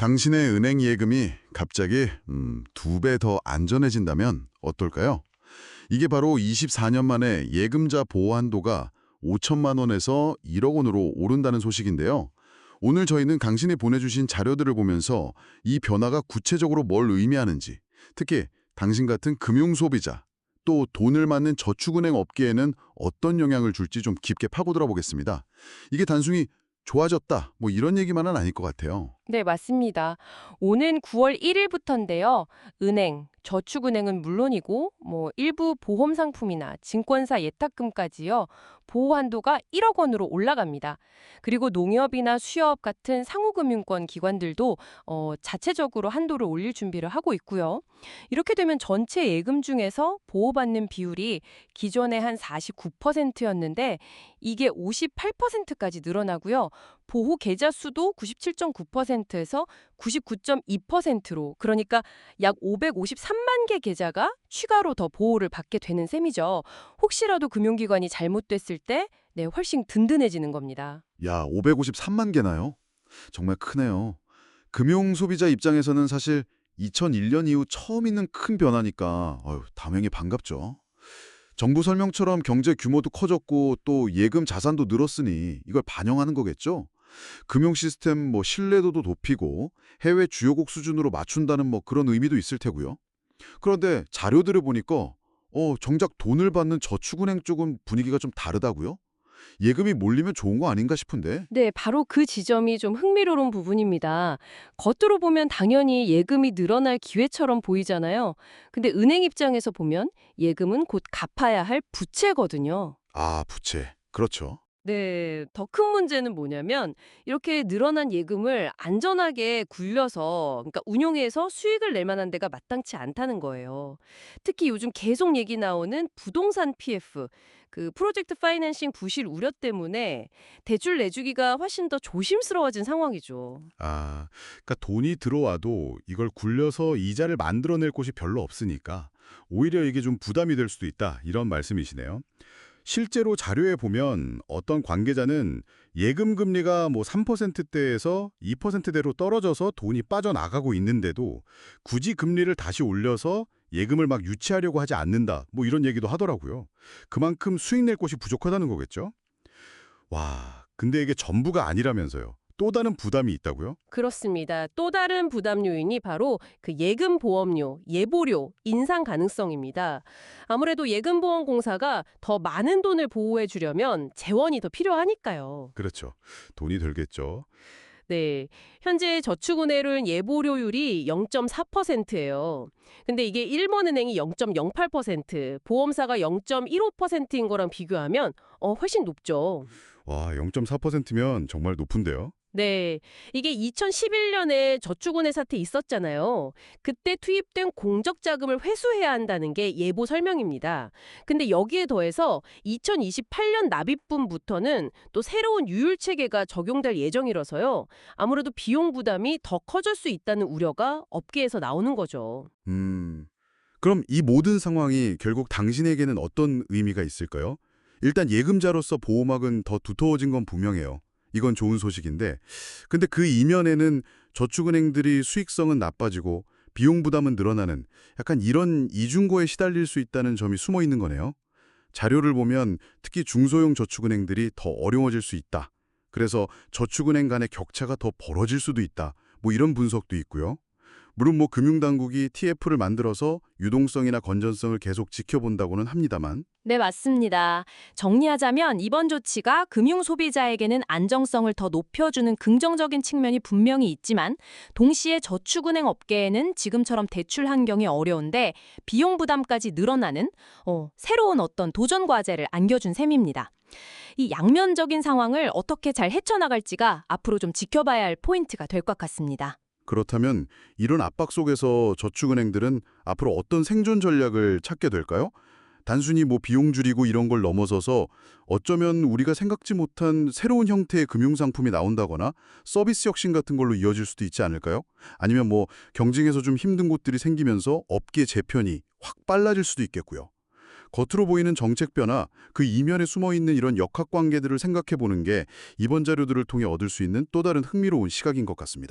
당신의 은행 예금이 갑자기 2배 더 안전해진다면 어떨까요? 이게 바로 24년 만에 예금자 보호 한도가 5천만 원에서 1억 원으로 오른다는 소식인데요. 오늘 저희는 당신이 보내주신 자료들을 보면서 이 변화가 구체적으로 뭘 의미하는지, 특히 당신 같은 금융 소비자, 또 돈을 맞는 저축은행 업계에는 어떤 영향을 줄지 좀 깊게 파고들어 보겠습니다. 이게 단순히 좋아졌다, 뭐 이런 얘기만은 아닐 것 같아요. 네, 맞습니다. 오는 9월 1일부터인데요. 은행, 저축은행은 물론이고 일부 보험 상품이나 증권사 예탁금까지요. 보호 한도가 1억 원으로 올라갑니다. 그리고 농협이나 수협 같은 상호금융권 기관들도 자체적으로 한도를 올릴 준비를 하고 있고요. 이렇게 되면 전체 예금 중에서 보호받는 비율이 기존에 한 49%였는데 이게 58%까지 늘어나고요. 보호 계좌 수도 97.9%에서 99.2%로, 그러니까 약 553만 개 계좌가 추가로 더 보호를 받게 되는 셈이죠. 혹시라도 금융기관이 잘못됐을 때 훨씬 든든해지는 겁니다. 야, 553만 개나요? 정말 크네요. 금융 소비자 입장에서는 사실 2001년 이후 처음 있는 큰 변화니까 당연히 반갑죠. 정부 설명처럼 경제 규모도 커졌고 또 예금 자산도 늘었으니 이걸 반영하는 거겠죠? 금융 시스템 신뢰도도 높이고 해외 주요국 수준으로 맞춘다는 그런 의미도 있을 테고요. 그런데 자료들을 보니까 정작 돈을 받는 저축은행 쪽은 분위기가 좀 다르다고요? 예금이 몰리면 좋은 거 아닌가 싶은데. 네, 바로 그 지점이 좀 흥미로운 부분입니다. 겉으로 보면 당연히 예금이 늘어날 기회처럼 보이잖아요. 근데 은행 입장에서 보면 예금은 곧 갚아야 할 부채거든요. 아, 부채. 그렇죠. 네, 더 큰 문제는 뭐냐면 이렇게 늘어난 예금을 안전하게 굴려서, 그러니까 운용해서 수익을 낼 만한 데가 마땅치 않다는 거예요. 특히 요즘 계속 얘기 나오는 부동산 PF, 그 프로젝트 파이낸싱 부실 우려 때문에 대출 내주기가 훨씬 더 조심스러워진 상황이죠. 아, 그러니까 돈이 들어와도 이걸 굴려서 이자를 만들어낼 곳이 별로 없으니까 오히려 이게 좀 부담이 될 수도 있다, 이런 말씀이시네요. 실제로 자료에 보면 어떤 관계자는 예금 금리가 3%대에서 2%대로 떨어져서 돈이 빠져나가고 있는데도 굳이 금리를 다시 올려서 예금을 막 유치하려고 하지 않는다, 이런 얘기도 하더라고요. 그만큼 수익 낼 곳이 부족하다는 거겠죠? 와, 근데 이게 전부가 아니라면서요. 또 다른 부담이 있다고요? 그렇습니다. 또 다른 부담 요인이 바로 그 예금 보험료, 예보료 인상 가능성입니다. 아무래도 예금보험공사가 더 많은 돈을 보호해 주려면 재원이 더 필요하니까요. 그렇죠. 돈이 들겠죠. 네. 현재 저축은행은 예보료율이 0.4%예요. 근데 이게 일본은행이 0.08%, 보험사가 0.15%인 거랑 비교하면 훨씬 높죠. 와, 0.4%면 정말 높은데요? 네. 이게 2011년에 저축은행 사태 있었잖아요. 그때 투입된 공적 자금을 회수해야 한다는 게 예보 설명입니다. 근데 여기에 더해서 2028년 납입분부터는 또 새로운 유율 체계가 적용될 예정이라서요. 아무래도 비용 부담이 더 커질 수 있다는 우려가 업계에서 나오는 거죠. 음, 그럼 이 모든 상황이 결국 당신에게는 어떤 의미가 있을까요? 일단 예금자로서 보호막은 더 두터워진 건 분명해요. 이건 좋은 소식인데, 근데 그 이면에는 저축은행들이 수익성은 나빠지고 비용 부담은 늘어나는 약간 이런 이중고에 시달릴 수 있다는 점이 숨어 있는 거네요. 자료를 보면 특히 중소형 저축은행들이 더 어려워질 수 있다. 그래서 저축은행 간의 격차가 더 벌어질 수도 있다. 이런 분석도 있고요. 물론 금융당국이 TF를 만들어서 유동성이나 건전성을 계속 지켜본다고는 합니다만. 네, 맞습니다. 정리하자면 이번 조치가 금융 소비자에게는 안정성을 더 높여주는 긍정적인 측면이 분명히 있지만 동시에 저축은행 업계에는 지금처럼 대출 환경이 어려운데 비용 부담까지 늘어나는 새로운 어떤 도전 과제를 안겨준 셈입니다. 이 양면적인 상황을 어떻게 잘 헤쳐나갈지가 앞으로 좀 지켜봐야 할 포인트가 될 것 같습니다. 그렇다면 이런 압박 속에서 저축은행들은 앞으로 어떤 생존 전략을 찾게 될까요? 단순히 비용 줄이고 이런 걸 넘어서서 어쩌면 우리가 생각지 못한 새로운 형태의 금융상품이 나온다거나 서비스 혁신 같은 걸로 이어질 수도 있지 않을까요? 아니면 경쟁에서 좀 힘든 곳들이 생기면서 업계 재편이 확 빨라질 수도 있겠고요. 겉으로 보이는 정책 변화, 그 이면에 숨어있는 이런 역학관계들을 생각해 보는 게 이번 자료들을 통해 얻을 수 있는 또 다른 흥미로운 시각인 것 같습니다.